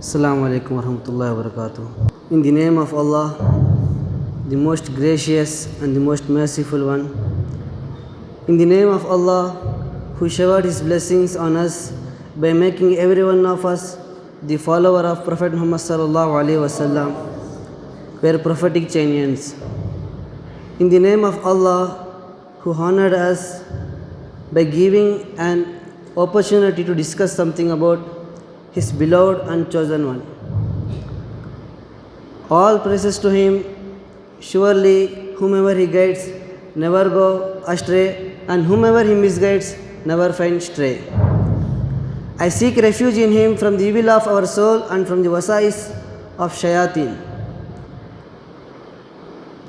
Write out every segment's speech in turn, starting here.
Assalamu alaikum warahmatullahi wabarakatuh. In the name of Allah, the most gracious and the most merciful one. In the name of Allah, who showered His blessings on us by making every one of us the follower of Prophet Muhammad sallallahu alaihi wasallam, were prophetic chain ends. In the name of Allah, who honored us by giving an opportunity to discuss something about His beloved and chosen one. All praises to Him. Surely whomever He guides never go astray, and whomever He misguides never find stray. I seek refuge in Him from the evil of our soul and from the wasais of shayateen.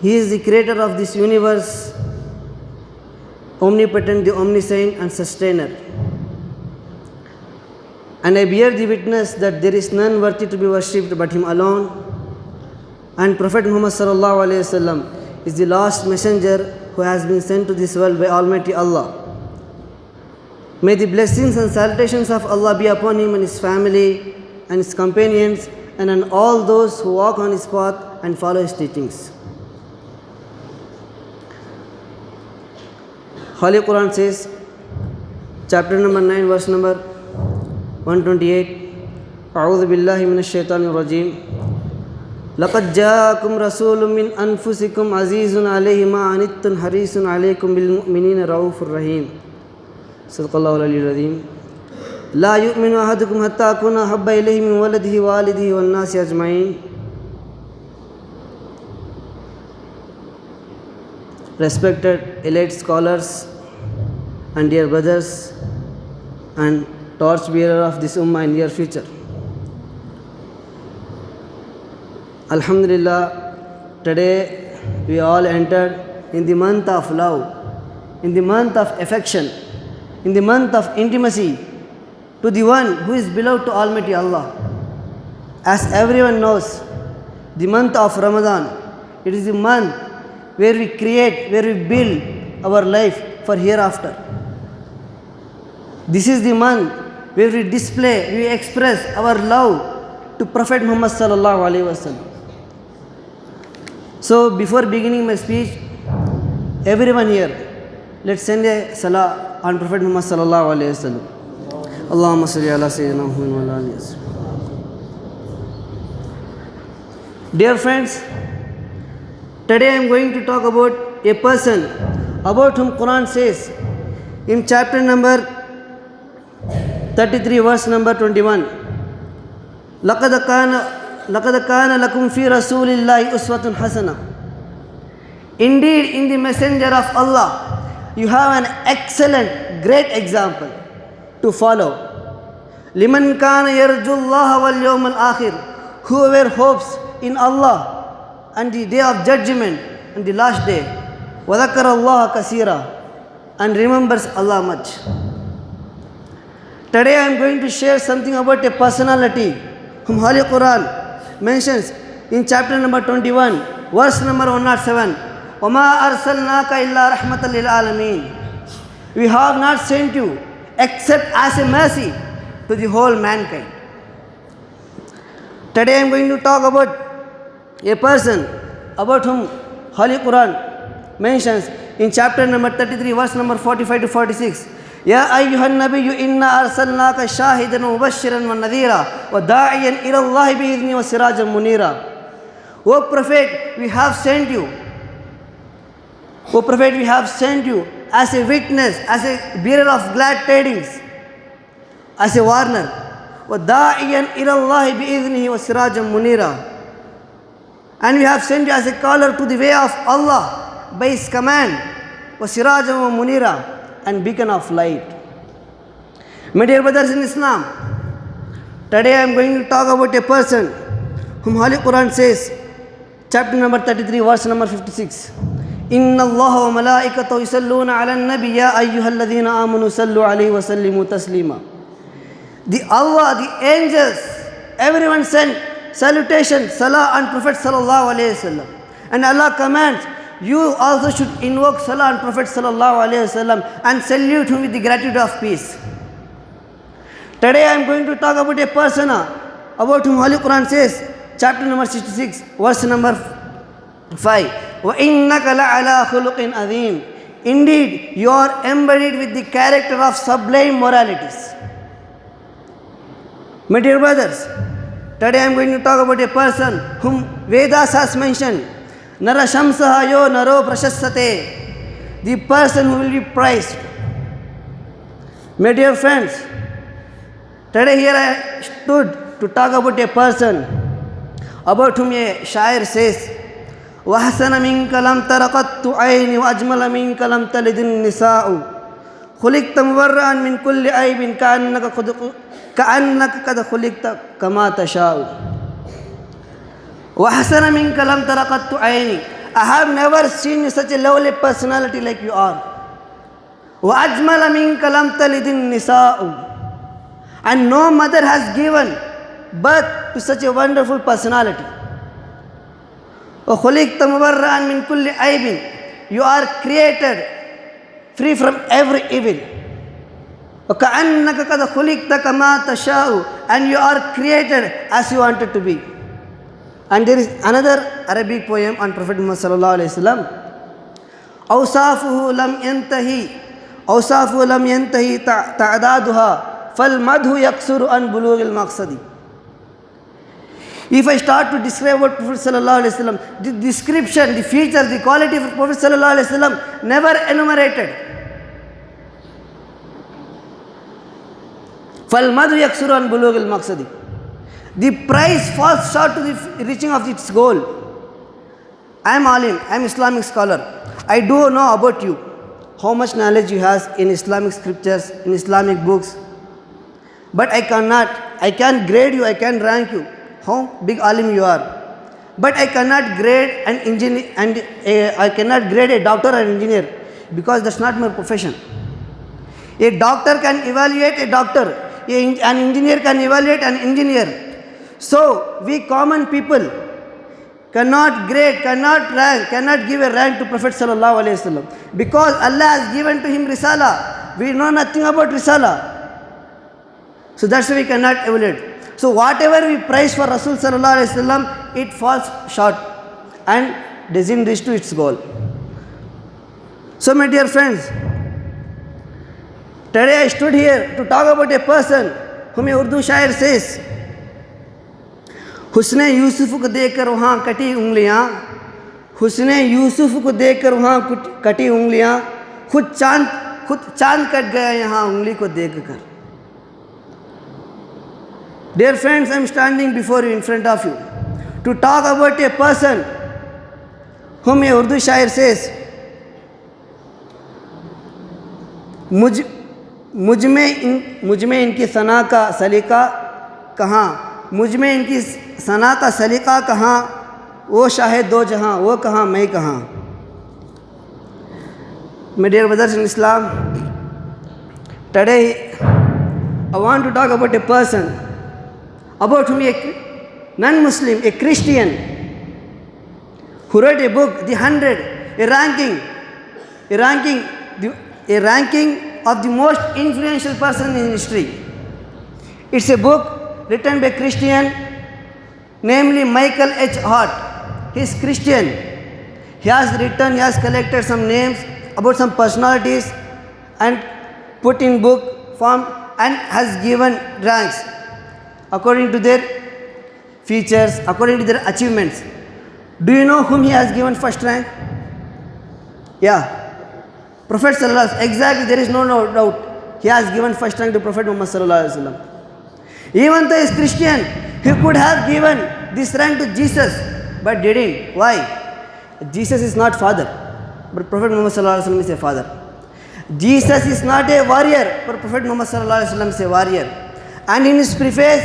He is the creator of this universe, omnipotent, the omniscient and sustainer. And I bear the witness that there is none worthy to be worshipped but Him alone. And Prophet Muhammad sallallahu alaihi wasallam is the last messenger who has been sent to this world by Almighty Allah. May the blessings and salutations of Allah be upon him and his family and his companions and on all those who walk on his path and follow his teachings. Holy Quran says, chapter number 9, verse number 128, أعوذ بالله من الشيطان الرجيم لقد جاءكم رسول من أنفسكم عزيز عليه ما عنتم حريص عليكم بالمؤمنين رؤوف رحيم صدق الله العلي العظيم لا يؤمن أحدكم حتى أكون أحب إليه من ولده والده والناس أجمعين. Respected elite scholars and dear brothers and torchbearer of this ummah in near future. Alhamdulillah, today we all entered in the month of love, in the month of affection, in the month of intimacy to the one who is beloved to Almighty Allah. As everyone knows, the month of Ramadan, it is the month where we create, where we build our life for hereafter. This is the month where we display, we express our love to Prophet Muhammad sallallahu alaihi wasallam. So before beginning my speech, everyone here, let's send a salah on Prophet Muhammad sallallahu alaihi wasallam. Allahumma salli ala sayyidina Muhammad wa ala alihi wasallam. Dear friends, today I am going to talk about a person about whom Quran says in chapter number 33 verse number 21, لَقَدْ كَانَ لَكُمْ فِي رَسُولِ اللَّهِ أُسْوَةٌ حَسَنَةٌ. Indeed, in the messenger of Allah, you have an excellent, great example to follow. لِمَنْ كَانَ يَرْجُ اللَّهَ وَالْيَوْمَ الْآخِرِ. Whoever hopes in Allah and the day of judgment and the last day. وَذَكَرَ اللَّهَ كَثِيرًا. And remembers Allah much. Today I am going to share something about a personality whom Holy Quran mentions in chapter number 21, verse number 107. وَمَا أَرْسَلْنَاكَ إِلَّا رَحْمَةً لِلْعَالَمِينَ. We have not sent you except as a mercy to the whole mankind. Today I am going to talk about a person about whom Holy Quran mentions in chapter number 33, verse number 45 to 46. يا أيها النبي إنا أرسلناك شاهدا ومبشرا ونذيرا وداعيا إلى الله بإذنه وسراجا منيرا. O Prophet, we have sent you. O Prophet, we have sent you as a witness, as a bearer of glad tidings, as a warner. وَدَاعِيًا إِلَى اللَّهِ بِإِذْنِهِ وَسِرَاجًا مُنِيرًا. And we have sent you as a caller to the way of Allah by His command. وَسِرَاجًا وَمُنِيرًا. And beacon of light. My dear brothers in Islam, today I am going to talk about a person whom Holy Quran says, chapter number 33, verse number 56. إِنَّ اللَّهَ وَمَلَائِكَتَهُ يُصَلُّونَ عَلَى النَّبِيِّ يَا أَيُّهَا الَّذِينَ آمَنُوا صَلُّوا عَلَيْهِ وَسَلِّمُوا تَسْلِيمًا. The Allah, the angels, everyone sent salutation, salah on Prophet sallallahu alaihi wasallam. And Allah commands, you also should invoke salah on Prophet sallallahu alaihi wasallam and salute him with the gratitude of peace. Today I am going to talk about a persona about whom Holy Quran says, chapter number 66, verse number 5, وَإِنَّكَ لَعَلَىٰ خُلُقٍ عَظِيمٍ. Indeed, you are embodied with the character of sublime moralities. My dear brothers, today I am going to talk about a person whom Vedas has mentioned. Nara shamsaha yo naro prashasate. The person who will be praised. My dear friends, today here I stood to talk about a person about whom a shair says, وَحَسَنَ مِنْكَ لَمْ تَرَقَتُّ عَيْنِ وَأَجْمَلَ مِنْكَ لَمْ تَلِدِ النِّسَاءُ خُلِقْتَ مُبَرَّأً مِنْ كُلِّ عَيْبٍ كَأَنَّكَ قَدْ خُلِقْتَ كَمَا تَشَاءُ. وَحَسَنَ مِنْكَ لَمْ تَرَقَتُّ عَيْنِ. I have never seen such a lovely personality like you are. وَأَجْمَلَ مِنْكَ لَمْ تَلِدِ النِّسَاءُ. And no mother has given birth to such a wonderful personality. وَخُلِقْتَ مُبَرَّأً مِنْ كُلِّ عَيْبٍ. You are created free from every evil. وَكَأَنَّكَ قَدْ خُلِقْتَ كَمَا تَشَاءُ. And you are created as you wanted to be. And there is another Arabic poem on Prophet Muhammad sallallahu alaihi wasallam. أَوْصَافُهُ لَمْ يَنْتَهِي أَوْصَافُهُ لَمْ يَنْتَهِي تَعْدَادُهَا فَالْمَدْهُ يَقْصُرُ عَنْ بُلُوغِ الْمَقْصَدِ. If I start to describe what Prophet sallallahu alaihi wasallam, the description, the features, the quality of Prophet sallallahu alaihi wasallam never enumerated. فَالْمَدْهُ يَقْصُرُ عَنْ بُلُوغِ الْمَقْصَدِ. The price falls short to the reaching of its goal. I am alim, I am Islamic scholar. I do know about you, how much knowledge you have in Islamic scriptures, in Islamic books. But I can't grade you, I can't rank you, how big alim you are. But I cannot grade an engineer and I cannot grade a doctor or engineer because that's not my profession. A doctor can evaluate a doctor, an engineer can evaluate an engineer. So we common people cannot grade, cannot rank, cannot give a rank to Prophet sallallahu alaihi wasallam because Allah has given to him risala. We know nothing about risala, so that's why we cannot evaluate. So whatever we praise for Rasul sallallahu alaihi wasallam, it falls short and doesn't reach to its goal. So my dear friends, today I stood here to talk about a person whom a Urdu shair says, हुस्ने यूसुफ को देखकर वहाँ कटी उंगलियाँ, हुस्ने यूसुफ को देखकर वहाँ कटी उंगलियाँ, खुद चांद कट गया यहाँ उंगली को देखकर. Dear friends, I am standing before you, in front of you, to talk about a person whom a Urdu shair says, मुझ में इनकी सना का सलीका कहाँ, मुझ में इनकी सना का सलीका कहाँ, वो शाहिद दो जहाँ, वो कहाँ मैं कहाँ. My dear brothers in Islam, today I want to talk about a person about whom a non-Muslim, a Christian, who wrote a book, The 100, a ranking of the most influential person in history. It's a book written by a Christian, namely Michael H. Hart. He is Christian. He has collected some names about some personalities and put in book form and has given ranks according to their features, according to their achievements. Do you know whom he has given first rank? Yeah. Prophet sallallahu alaihi wasallam. Exactly, there is no doubt. He has given first rank to Prophet Muhammad sallallahu alaihi wasallam. Even though he is Christian, he could have given this rank to Jesus, but didn't. Why? Jesus is not father, but Prophet Muhammad sallallahu alaihi wasallam is a father. Jesus is not a warrior, but Prophet Muhammad sallallahu alaihi wasallam is a warrior. And in his preface,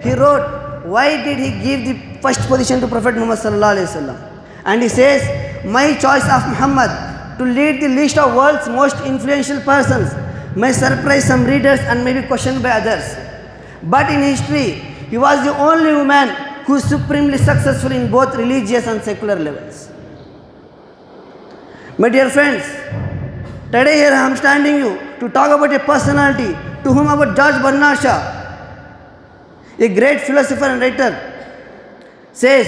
he wrote, why did he give the first position to Prophet Muhammad sallallahu alaihi wasallam? And he says, my choice of Muhammad to lead the list of world's most influential persons may surprise some readers and may be questioned by others. But in history, he was the only man who is supremely successful in both religious and secular levels. My dear friends, today here I am standing you to talk about a personality to whom about George Bernard Shaw. a great philosopher and writer, says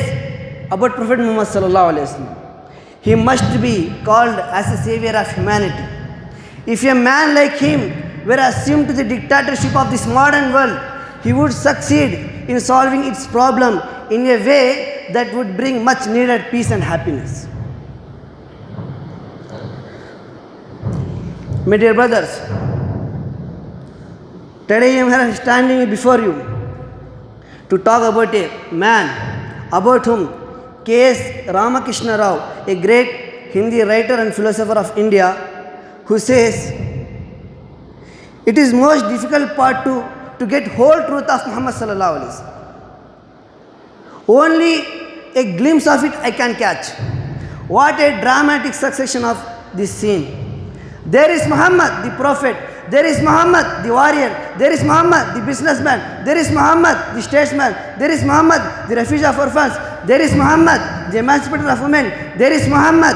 about Prophet Muhammad sallallahu alaihi wasallam, he must be called as a savior of humanity. If a man like him were assumed to the dictatorship of this modern world, he would succeed in solving its problem in a way that would bring much needed peace and happiness. My dear brothers, today I am here standing before you to talk about a man about whom K.S. Ramakrishna Rao, a great Hindi writer and philosopher of India, who says, it is most difficult part to get whole truth of Muhammad sallallahu alaihi wasallam. Only a glimpse of it I can catch. What a dramatic succession of this scene. There is Muhammad, the prophet. There is Muhammad, the warrior. There is Muhammad, the businessman. There is Muhammad, the statesman. There is Muhammad, the refuge of orphans. There is Muhammad, the emancipator of women. There is Muhammad,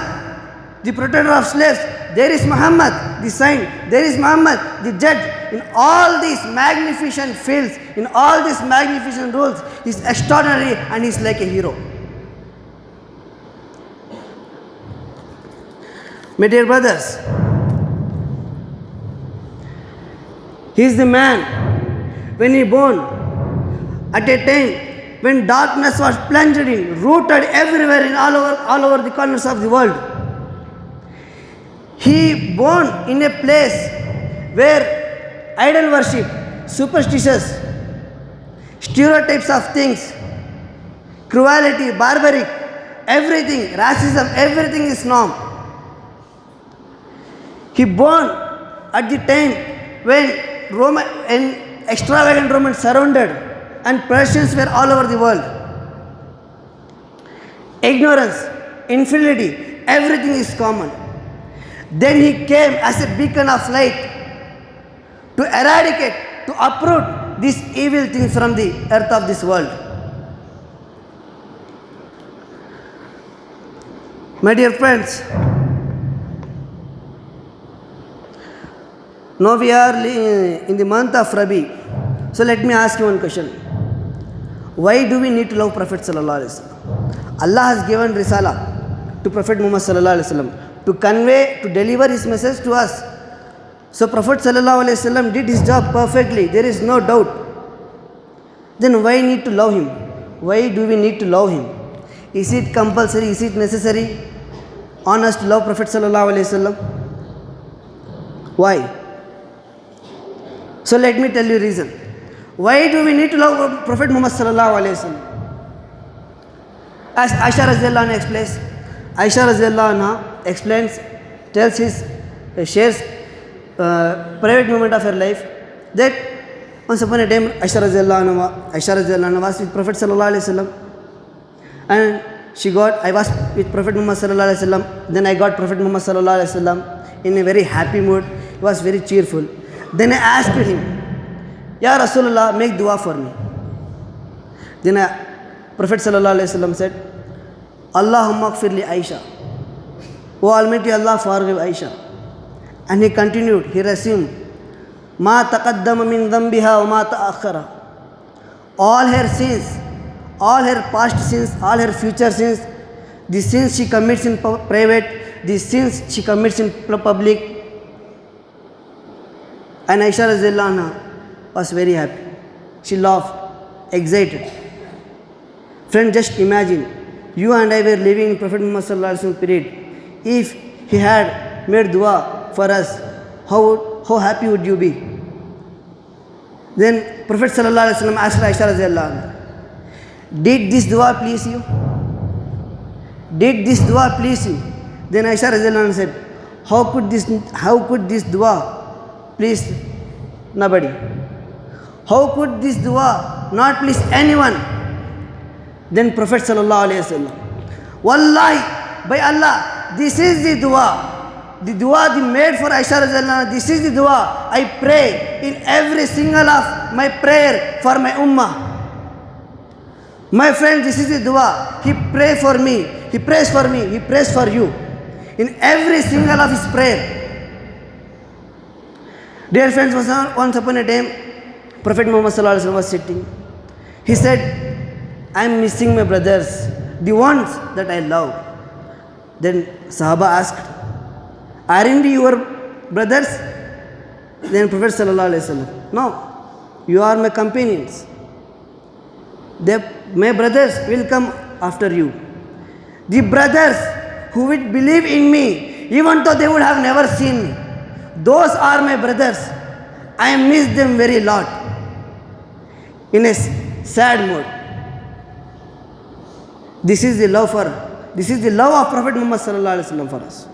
the protector of slaves. There is Muhammad, the saint. There is Muhammad, the judge. In all these magnificent fields, in all these magnificent roles, he is extraordinary and he is like a hero. My dear brothers, he is the man when he born at a time when darkness was plunged in, rooted everywhere in all over the corners of the world. He born in a place where idol worship, superstitious, stereotypes of things, cruelty, barbaric, everything, racism, everything is norm. He born at the time when Roman and extravagant Romans surrounded and Persians were all over the world. Ignorance, infidelity, everything is common. Then he came as a beacon of light to eradicate, to uproot these evil things from the earth of this world. My dear friends, now we are in the month of Rabi. So let me ask you one question. Why do we need to love Prophet sallallahu alaihi wasallam? Allah has given risala to Prophet Muhammad sallallahu alaihi wasallam to convey, to deliver his message to us. So Prophet sallallahu alaihi wasallam did his job perfectly. There is no doubt. Then why need to love him? Why do we need to love him? Is it compulsory? Is it necessary on us to love Prophet sallallahu alaihi wasallam? Why? So let me tell you reason. Why do we need to love Prophet Muhammad sallallahu alaihi wasallam? As Aisha radhiyallahu anha explains, Aisha radhiyallahu anha explains, tells his, shares private moment of her life that once upon a time Aisha radhiyallahu anha was with Prophet sallallahu alaihi wasallam, and I was with Prophet Muhammad sallallahu alaihi wasallam. Then I got Prophet Muhammad sallallahu alaihi wasallam in a very happy mood. He was very cheerful. Then I asked him, Ya Rasulullah, make dua for me. Then Prophet sallallahu alaihi wasallam said, Allahumma gfir li Aisha. O Almighty Allah, forgive Aisha. And he continued, he resumed, Ma taqaddama min dhanbiha wa ma ta'akhara. All her sins, all her past sins, all her future sins, the sins she commits in private, the sins she commits in public. And Aisha radhiyallahu anha was very happy. She laughed, excited. Friend, just imagine, you and I were living in Prophet Muhammad sallallahu alaihi wasallam period. If he had made dua for us, how happy would you be? Then Prophet sallallahu alaihi wasallam asked Aisha radhiyallahu anha, did this dua please you? Did this dua please you? Then Aisha radhiyallahu anha said, how could this dua please nobody? How could this dua not please anyone? Then Prophet sallallahu alaihi wasallam, Wallahi, by Allah, this is the dua the made for Aisha radhiyallahu anha. This is the dua I pray in every single of my prayer for my ummah. My friend, this is the dua he pray for me, he prays for me, he prays for you in every single of his prayer. Dear friends, once upon a time, Prophet Muhammad sallallahu alaihi wasallam was sitting. He said, I am missing my brothers, the ones that I love. Then Sahaba asked, aren't your brothers? Then Prophet sallallahu alaihi wasallam, no, you are my companions. My brothers will come after you. The brothers who would believe in me, even though they would have never seen me, those are my brothers. I miss them very lot. In a sad mode. This is the love of Prophet Muhammad sallallahu alaihi wasallam for us.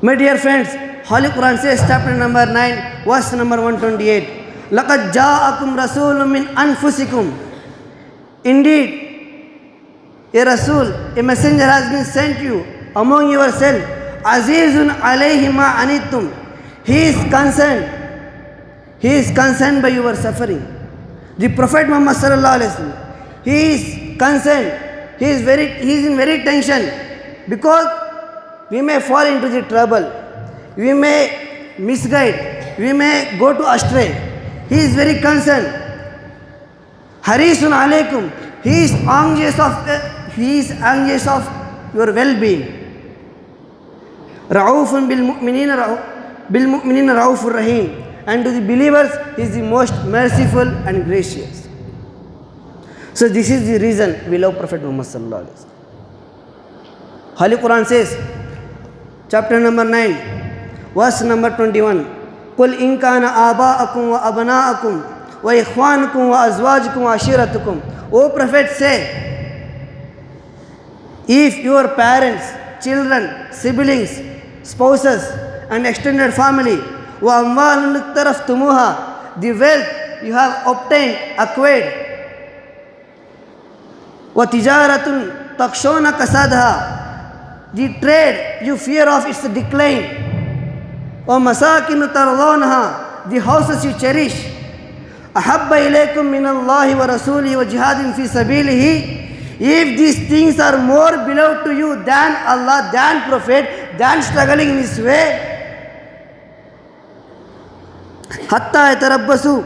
My dear friends, Holy Quran says, chapter number 9, verse number 128. لَقَدْ جَاءَكُمْ رَسُولٌ مِّنْ أَنفُسِكُمْ. Indeed, a Rasul, a messenger has been sent you among yourself. Azizun alayhi ma anittum. He is concerned by your suffering. The Prophet Muhammad sallallahu alaihi wasallam, he is concerned. He is in very tension because we may fall into the trouble. We may misguide. We may go to astray. He is very concerned. Harisun alaykum. He is anxious of your well-being. Ra'ufun bil mu'minina ra'ufur rahim. And to the believers, he is the most merciful and gracious. So this is the reason we love Prophet Muhammad sallallahu alaihi wasallam. Holy Quran says, chapter number 9, verse number 21. قُلْ إِنْ كَانَ آبَاءَكُمْ وَأَبْنَاءَكُمْ وَإِخْوَانُكُمْ وَأَزْوَاجُكُمْ وَعَشِيرَتُكُمْ. O Prophet, say, if your parents, children, siblings, spouses and extended family, وَأَمْوَالٌ اقْتَرَفْتُمُوهَا, the wealth you have obtained, acquired, وَتِجَارَةٌ تَخْشَوْنَ كَسَادَهَا, the trade you fear of its decline, وَمَسَاكِنُ تَرْضَوْنَهَا, the houses you cherish, أَحَبَّ إِلَيْكُم مِّنَ اللَّهِ وَرَسُولِهِ وَجِهَادٍ فِي سَبِيلِهِ. If these things are more beloved to you than Allah, than Prophet, than struggling in His way, حَتَّى يَتَرَبَّصُوا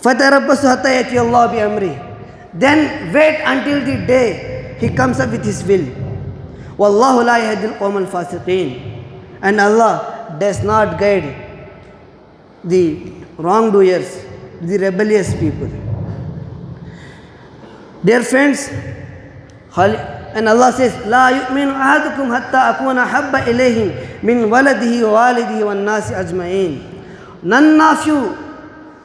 فَتَرَبَّصُوا حَتَّى يَأْتِيَ اللَّهُ بِأَمْرِهِ. Then wait until the day He comes up with His will. وَاللَّهُ لَا يَهْدِي الْقَوْمَ الْفَاسِقِينَ. And Allah does not guide the wrongdoers, the rebellious people. Dear friends, and Allah says, لا يؤمن أحدكم حتى أكون أحب إليه من ولده ووالده والناس أجمعين. None of you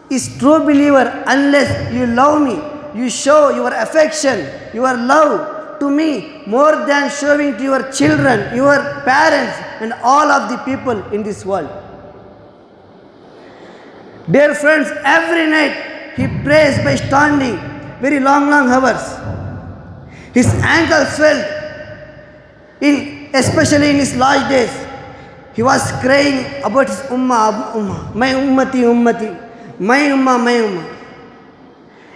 is true believer unless you love me, you show your affection, your love to me more than showing to your children, your parents and all of the people in this world. Dear friends, every night he prays by standing very long hours. His ankles swelled, especially in his last days. He was crying about his ummah, my ummati, ummati, my ummah.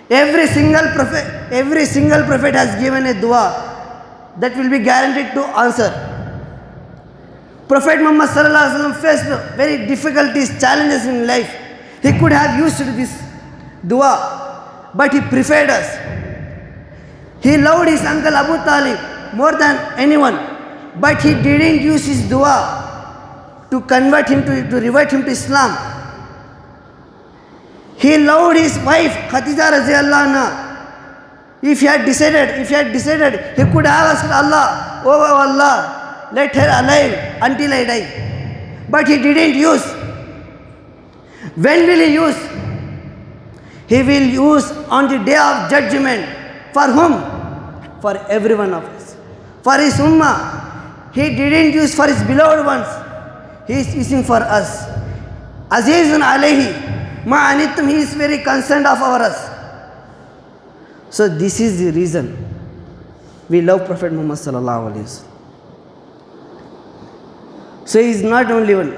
Every single prophet has given a dua that will be guaranteed to answer. Prophet Muhammad sallallahu alaihi wasallam faced very difficulties, challenges in life. He could have used this dua, but he preferred us. He loved his uncle Abu Talib more than anyone, but he didn't use his dua to convert him to revert him to Islam. He loved his wife Khadija radhiyallahu anha. If he had decided, he could have asked Allah, oh Allah, let her alive until I die. But he didn't use. When will he use? He will use on the day of judgment. For whom? For every one of us. For his ummah. He didn't use for his beloved ones. He is using for us. Azizun alayhi ma anittum. He is very concerned of us. So this is the reason we love Prophet Muhammad sallallahu alaihi wasallam. So he is not only one.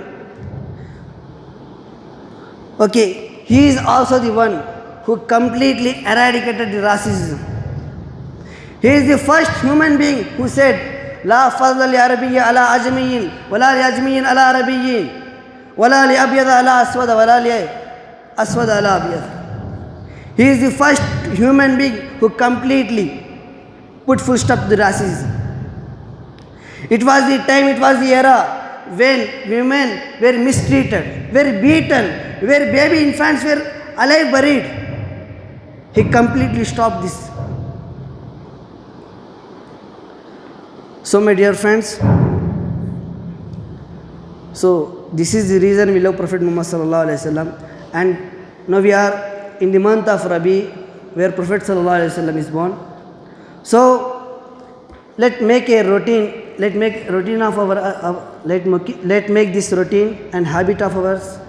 Okay, he is also the one who completely eradicated the racism. He is the first human being who said, لا فضل لعربي على عجمي ولا لعجمي على عربي ولا لأبيض على أسود ولا لأسود على أبيض. He is the first human being who completely put full stop to racism. It was the time, it was the era when women were mistreated, were beaten, where baby infants were alive buried. He completely stopped this. So my dear friends, so this is the reason we love Prophet Muhammad sallallahu alaihi wasallam, and now we are in the month of Rabi, where Prophet sallallahu alaihi wasallam is born. So let make a routine. Let make routine of our. Let make this routine and habit of ours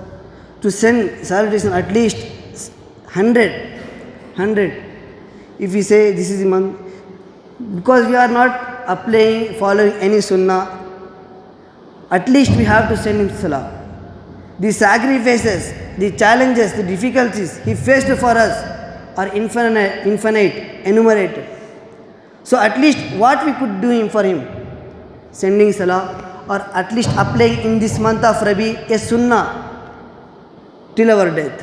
to send salutation at least 100. If we say this is the month, because we are not applying, following any sunnah, at least we have to send him salah. The sacrifices, the challenges, the difficulties he faced for us are infinite, enumerated. So at least what we could do for him, sending salah, or at least applying in this month of Rabi a sunnah till our death.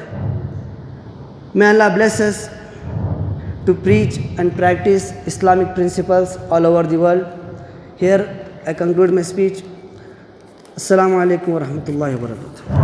May Allah bless us to preach and practice Islamic principles all over the world. Here I conclude my speech. Assalamu alaikum wa rahmatullahi wa barakatuh.